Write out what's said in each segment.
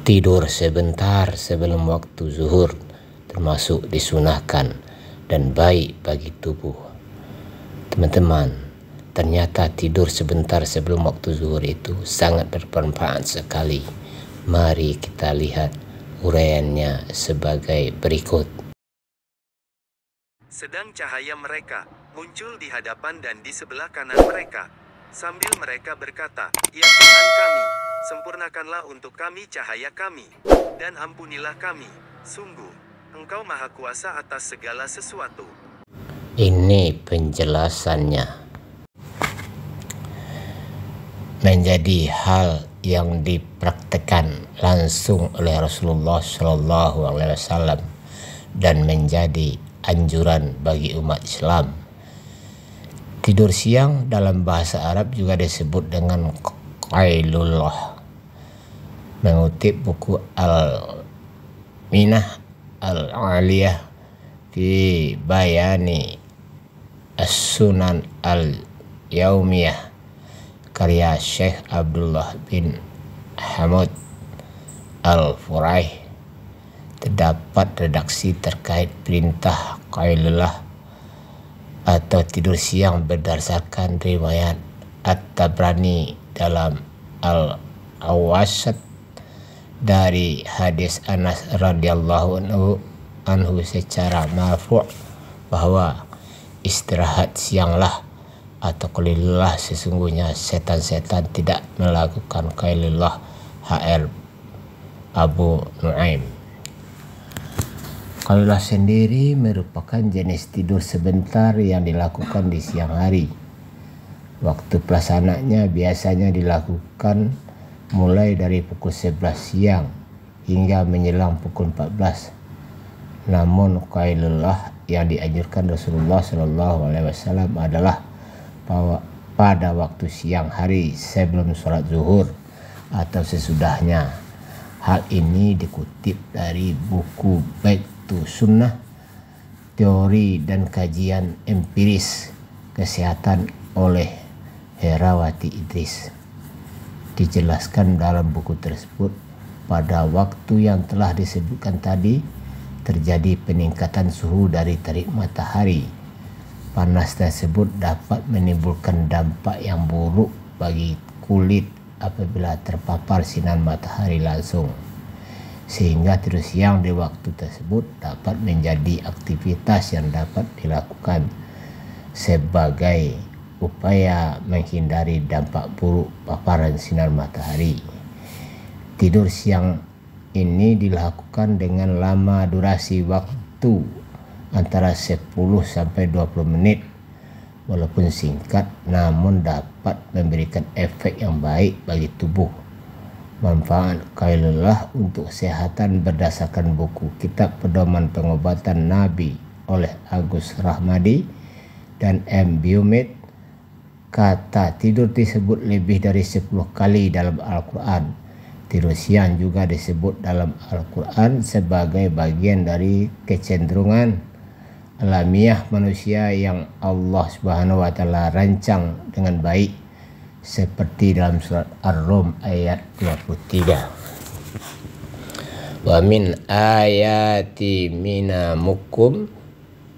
Tidur sebentar sebelum waktu zuhur termasuk disunahkan dan baik bagi tubuh. Teman-teman, ternyata tidur sebentar sebelum waktu zuhur itu sangat bermanfaat sekali. Mari kita lihat uraiannya sebagai berikut. Sedang cahaya mereka muncul di hadapan dan di sebelah kanan mereka, sambil mereka berkata, "Ya Tuhan kami, sempurnakanlah untuk kami cahaya kami, dan ampunilah kami, sungguh, Engkau Maha Kuasa atas segala sesuatu." Ini penjelasannya. Menjadi hal yang dipraktekkan langsung oleh Rasulullah SAW dan menjadi anjuran bagi umat Islam. Tidur siang dalam bahasa Arab juga disebut dengan qailullah. Mengutip buku Al-Minah Al-Aliyah fi Bayani As-Sunan Al-Yaumiyah karya Syekh Abdullah bin Hamud Al-Furaih, terdapat redaksi terkait perintah qailullah atau tidur siang berdasarkan riwayat At-Tabrani dalam Al-Awasat dari hadis Anas radhiyallahu anhu secara marfu' bahwa istirahat sianglah atau qailullah, sesungguhnya setan-setan tidak melakukan qailullah. HR Abu Nuaim. Qailullah sendiri merupakan jenis tidur sebentar yang dilakukan di siang hari. Waktu pelaksananya biasanya dilakukan mulai dari pukul 11 siang hingga menjelang pukul 14. Namun qailullah yang dianjurkan Rasulullah SAW adalah pada waktu siang hari sebelum sholat zuhur atau sesudahnya. Hal ini dikutip dari buku Baitu Sunnah, Teori dan Kajian Empiris Kesehatan oleh Herawati Idris. Dijelaskan dalam buku tersebut, pada waktu yang telah disebutkan tadi terjadi peningkatan suhu dari terik matahari. Panas tersebut dapat menimbulkan dampak yang buruk bagi kulit apabila terpapar sinar matahari langsung, sehingga tidur siang di waktu tersebut dapat menjadi aktivitas yang dapat dilakukan sebagai upaya menghindari dampak buruk paparan sinar matahari. Tidur siang ini dilakukan dengan lama durasi waktu antara 10 sampai 20 menit. Walaupun singkat, namun dapat memberikan efek yang baik bagi tubuh. Manfaat qailullah untuk kesehatan berdasarkan buku Kitab Pedoman Pengobatan Nabi oleh Agus Rahmadi dan M. Biomed. Kata tidur disebut lebih dari 10 kali dalam Al-Quran. Tidur siang juga disebut dalam Al-Quran sebagai bagian dari kecenderungan alamiah manusia yang Allah Subhanahu wa Ta'ala rancang dengan baik, seperti dalam surat Ar-Rum ayat 23. Wa min ayati minamukum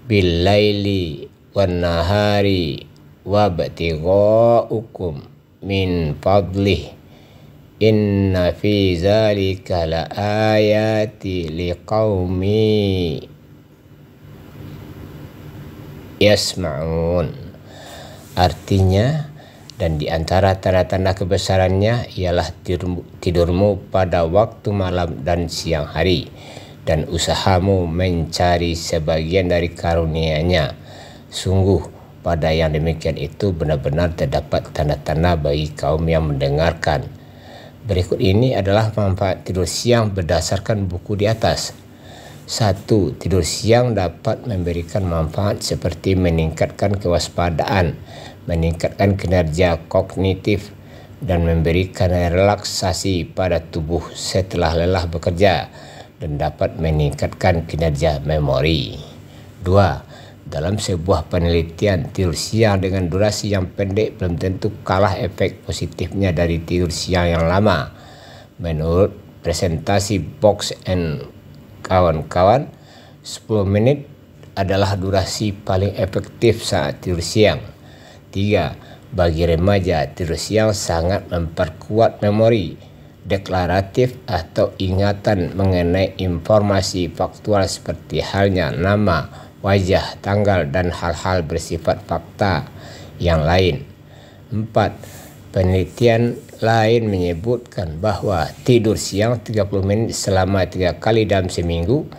bil laili wan nahari wabtighaukum min fadlih inna fi zalika la ayati liqaumi yasma'un. Artinya, dan di antara tanda-tanda kebesarannya ialah tidurmu pada waktu malam dan siang hari, dan usahamu mencari sebagian dari karunia-Nya. Sungguh pada yang demikian itu benar-benar terdapat tanda-tanda bagi kaum yang mendengarkan. Berikut ini adalah manfaat tidur siang berdasarkan buku di atas. 1. Tidur siang dapat memberikan manfaat seperti meningkatkan kewaspadaan, meningkatkan kinerja kognitif, dan memberikan relaksasi pada tubuh setelah lelah bekerja, dan dapat meningkatkan kinerja memori. 2. Dalam sebuah penelitian, tidur siang dengan durasi yang pendek belum tentu kalah efek positifnya dari tidur siang yang lama. Menurut presentasi box and kawan-kawan, 10 menit adalah durasi paling efektif saat tidur siang. 3. Bagi remaja, tidur siang sangat memperkuat memori deklaratif atau ingatan mengenai informasi faktual seperti halnya nama, wajah, tanggal, dan hal-hal bersifat fakta yang lain. 4. Penelitian lain menyebutkan bahwa tidur siang 30 menit selama 3 kali dalam seminggu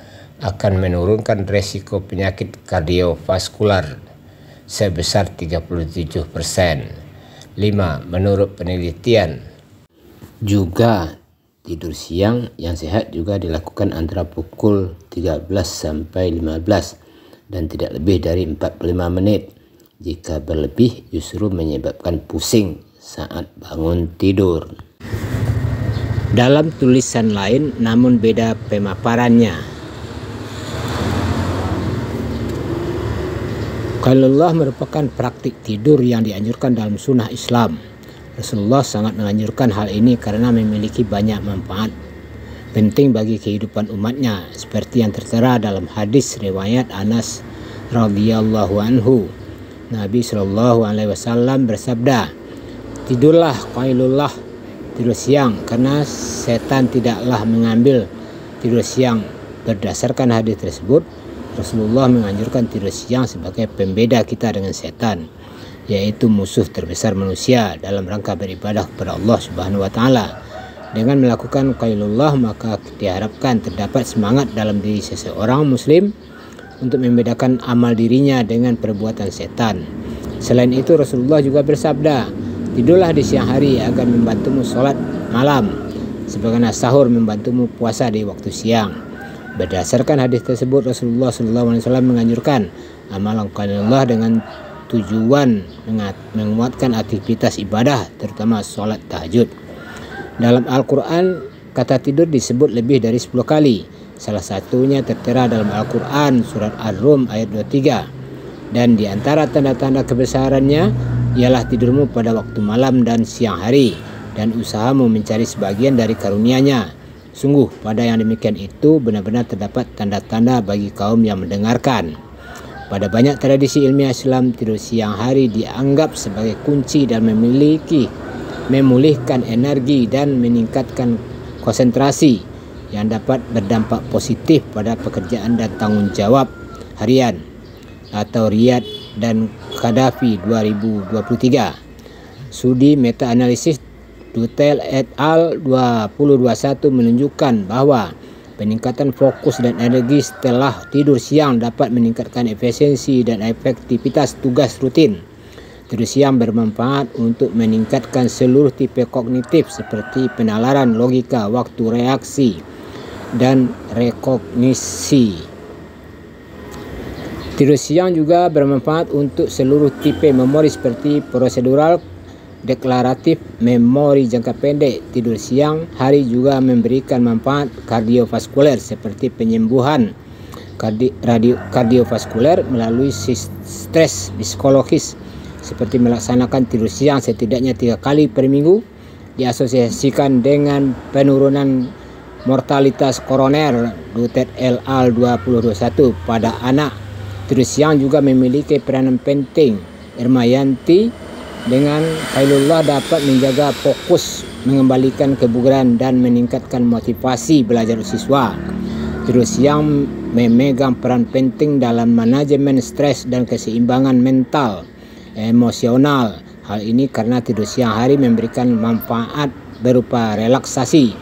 akan menurunkan resiko penyakit kardiovaskular sebesar 37%. 5. Menurut penelitian, juga tidur siang yang sehat juga dilakukan antara pukul 13 sampai 15 dan tidak lebih dari 45 menit. Jika berlebih justru menyebabkan pusing saat bangun tidur. Dalam tulisan lain namun beda pemaparannya, qailullah merupakan praktik tidur yang dianjurkan dalam sunnah Islam. Rasulullah sangat menganjurkan hal ini karena memiliki banyak manfaat penting bagi kehidupan umatnya, seperti yang tertera dalam hadis riwayat Anas radhiyallahu anhu. Nabi Shallallahu alaihi wasallam bersabda, "Tidurlah qailullah, tidur siang, karena setan tidaklah mengambil tidur siang." Berdasarkan hadis tersebut, Rasulullah menganjurkan tidur siang sebagai pembeda kita dengan setan, yaitu musuh terbesar manusia, dalam rangka beribadah kepada Allah Subhanahu wa taala. Dengan melakukan qailullah maka diharapkan terdapat semangat dalam diri seseorang muslim untuk membedakan amal dirinya dengan perbuatan setan. Selain itu Rasulullah juga bersabda, "Tidurlah di siang hari agar membantumu sholat malam, sebagaimana sahur membantumu puasa di waktu siang." Berdasarkan hadis tersebut, Rasulullah SAW menganjurkan amalan qailullah dengan tujuan menguatkan aktivitas ibadah, terutama sholat tahajud. Dalam Al-Quran, kata tidur disebut lebih dari 10 kali. Salah satunya tertera dalam Al-Quran surat Ar-Rum ayat 23. Dan di antara tanda-tanda kebesarannya ialah tidurmu pada waktu malam dan siang hari, dan usahamu mencari sebagian dari karunia-Nya. Sungguh pada yang demikian itu benar-benar terdapat tanda-tanda bagi kaum yang mendengarkan. Pada banyak tradisi ilmiah Islam, tidur siang hari dianggap sebagai kunci dan memulihkan energi dan meningkatkan konsentrasi yang dapat berdampak positif pada pekerjaan dan tanggung jawab harian, atau Riyad dan Qaddafi 2023. Studi meta-analisis Dutel et al. 2021 menunjukkan bahwa peningkatan fokus dan energi setelah tidur siang dapat meningkatkan efisiensi dan efektivitas tugas rutin. Tidur siang bermanfaat untuk meningkatkan seluruh tipe kognitif seperti penalaran, logika, waktu reaksi, dan rekognisi. Tidur siang juga bermanfaat untuk seluruh tipe memori seperti prosedural, deklaratif, memori jangka pendek. Tidur siang hari juga memberikan manfaat kardiovaskuler seperti penyembuhan kardiovaskuler melalui stres psikologis, seperti melaksanakan tidur siang setidaknya 3 kali per minggu diasosiasikan dengan penurunan mortalitas koroner. Dutet et al. 2021 pada anak. Tidur siang juga memiliki peranan penting. Irmayanti, dengan qailullah dapat menjaga fokus, mengembalikan kebugaran, dan meningkatkan motivasi belajar siswa. Tidur siang memegang peran penting dalam manajemen stres dan keseimbangan mental, emosional. Hal ini karena tidur siang hari memberikan manfaat berupa relaksasi,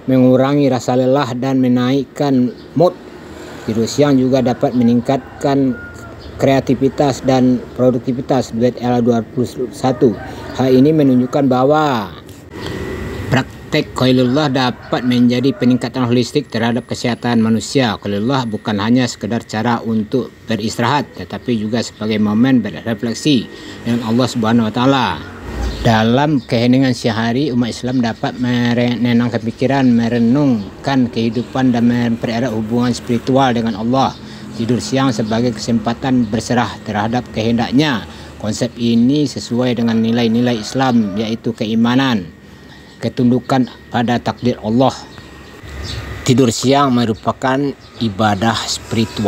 mengurangi rasa lelah, dan menaikkan mood. Tidur siang juga dapat meningkatkan kreativitas dan produktivitas. Duet L 21. Hal ini menunjukkan bahwa praktek qailullah dapat menjadi peningkatan holistik terhadap kesehatan manusia. Qailullah bukan hanya sekedar cara untuk beristirahat, tetapi juga sebagai momen berefleksi dengan Allah Subhanahu wa taala. Dalam keheningan siang hari, umat Islam dapat menenangkan pikiran, merenungkan kehidupan, dan mempererat hubungan spiritual dengan Allah. Tidur siang sebagai kesempatan berserah terhadap kehendaknya. Konsep ini sesuai dengan nilai-nilai Islam, yaitu keimanan, ketundukan pada takdir Allah, Tidur siang merupakan ibadah spiritual.